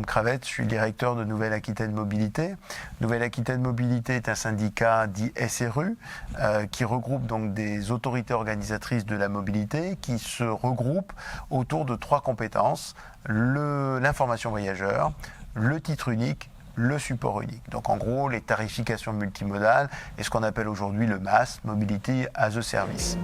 Jérôme Cravette, je suis le directeur de Nouvelle-Aquitaine Mobilité. Nouvelle-Aquitaine Mobilité est un syndicat dit SRU qui regroupe donc des autorités organisatrices de la mobilité qui se regroupent autour de 3 compétences, l'information voyageur, le titre unique, le support unique. Donc en gros, les tarifications multimodales et ce qu'on appelle aujourd'hui le MaaS, Mobility as a Service.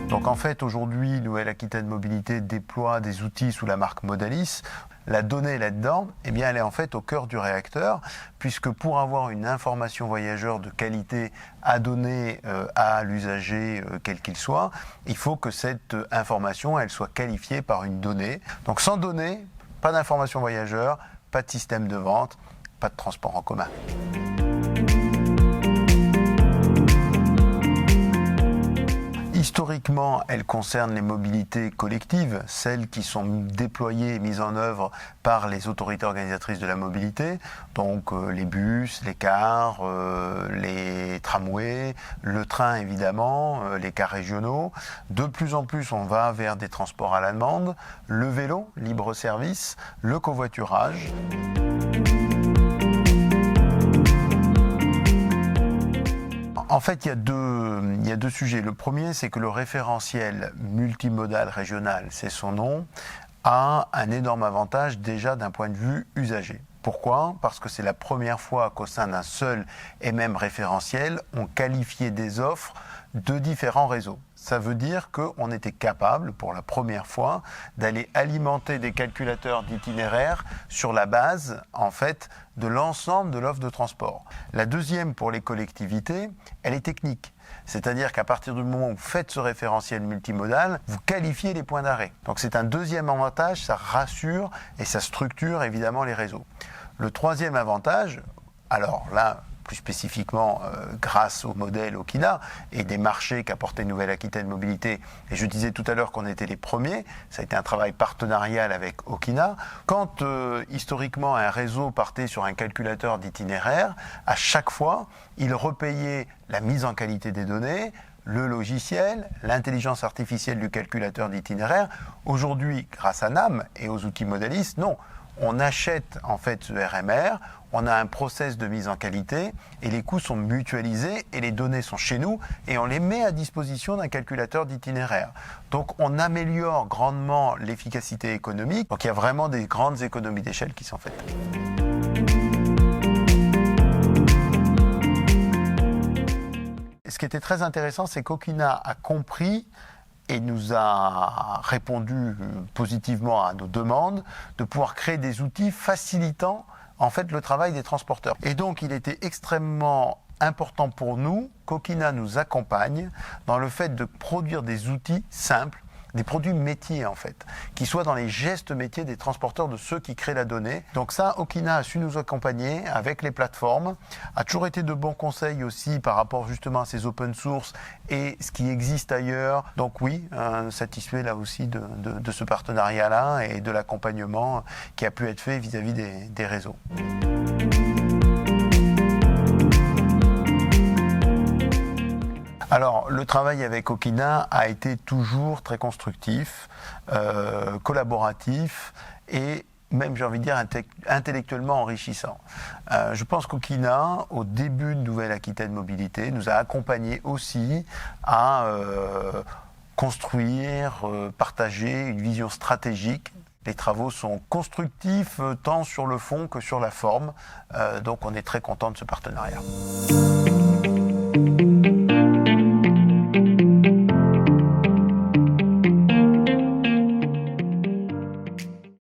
Donc en fait, aujourd'hui, Nouvelle-Aquitaine Mobilité déploie des outils sous la marque Modalis. La donnée là-dedans, eh bien, elle est en fait au cœur du réacteur, puisque pour avoir une information voyageur de qualité à donner à l'usager quel qu'il soit, il faut que cette information, elle soit qualifiée par une donnée. Donc sans donnée, pas d'information voyageur, pas de système de vente, pas de transport en commun. Historiquement, elle concerne les mobilités collectives, celles qui sont déployées et mises en œuvre par les autorités organisatrices de la mobilité, donc les bus, les cars, les tramways, le train évidemment, les cars régionaux. De plus en plus, on va vers des transports à la demande, le vélo, libre-service, le covoiturage. En fait, il y a deux sujets. Le premier, c'est que le référentiel multimodal régional, c'est son nom, a un énorme avantage déjà d'un point de vue usager. Pourquoi ? Parce que c'est la première fois qu'au sein d'un seul et même référentiel, on qualifiait des offres de différents réseaux. Ça veut dire qu'on était capable, pour la première fois, d'aller alimenter des calculateurs d'itinéraires sur la base, en fait, de l'ensemble de l'offre de transport. La deuxième, pour les collectivités, elle est technique. C'est-à-dire qu'à partir du moment où vous faites ce référentiel multimodal, vous qualifiez les points d'arrêt. Donc c'est un deuxième avantage, ça rassure et ça structure évidemment les réseaux. Le troisième avantage, alors là, plus spécifiquement grâce au modèle Okina et des marchés qu'apportait Nouvelle-Aquitaine Mobilité. Et je disais tout à l'heure qu'on était les premiers, ça a été un travail partenarial avec Okina. Quand historiquement un réseau partait sur un calculateur d'itinéraire, à chaque fois, il repayait la mise en qualité des données, le logiciel, l'intelligence artificielle du calculateur d'itinéraire. Aujourd'hui, grâce à NAM et aux outils Modalis, non. On achète en fait ce RMR, on a un process de mise en qualité et les coûts sont mutualisés et les données sont chez nous et on les met à disposition d'un calculateur d'itinéraire. Donc on améliore grandement l'efficacité économique. Donc il y a vraiment des grandes économies d'échelle qui sont faites. Ce qui était très intéressant, c'est qu'Okina a compris et nous a répondu positivement à nos demandes de pouvoir créer des outils facilitant en fait le travail des transporteurs. Et donc il était extrêmement important pour nous qu'Okina nous accompagne dans le fait de produire des outils simples, des produits métiers en fait, qui soient dans les gestes métiers des transporteurs, de ceux qui créent la donnée. Donc ça, Okina a su nous accompagner avec les plateformes, a toujours été de bons conseils aussi par rapport justement à ces open source et ce qui existe ailleurs. Donc oui, satisfait là aussi de ce partenariat-là et de l'accompagnement qui a pu être fait vis-à-vis des réseaux. Alors, le travail avec Okina a été toujours très constructif, collaboratif et même, j'ai envie de dire, intellectuellement enrichissant. Je pense qu'Okina, au début de Nouvelle-Aquitaine Mobilité, nous a accompagnés aussi à construire, partager une vision stratégique. Les travaux sont constructifs tant sur le fond que sur la forme, donc on est très content de ce partenariat.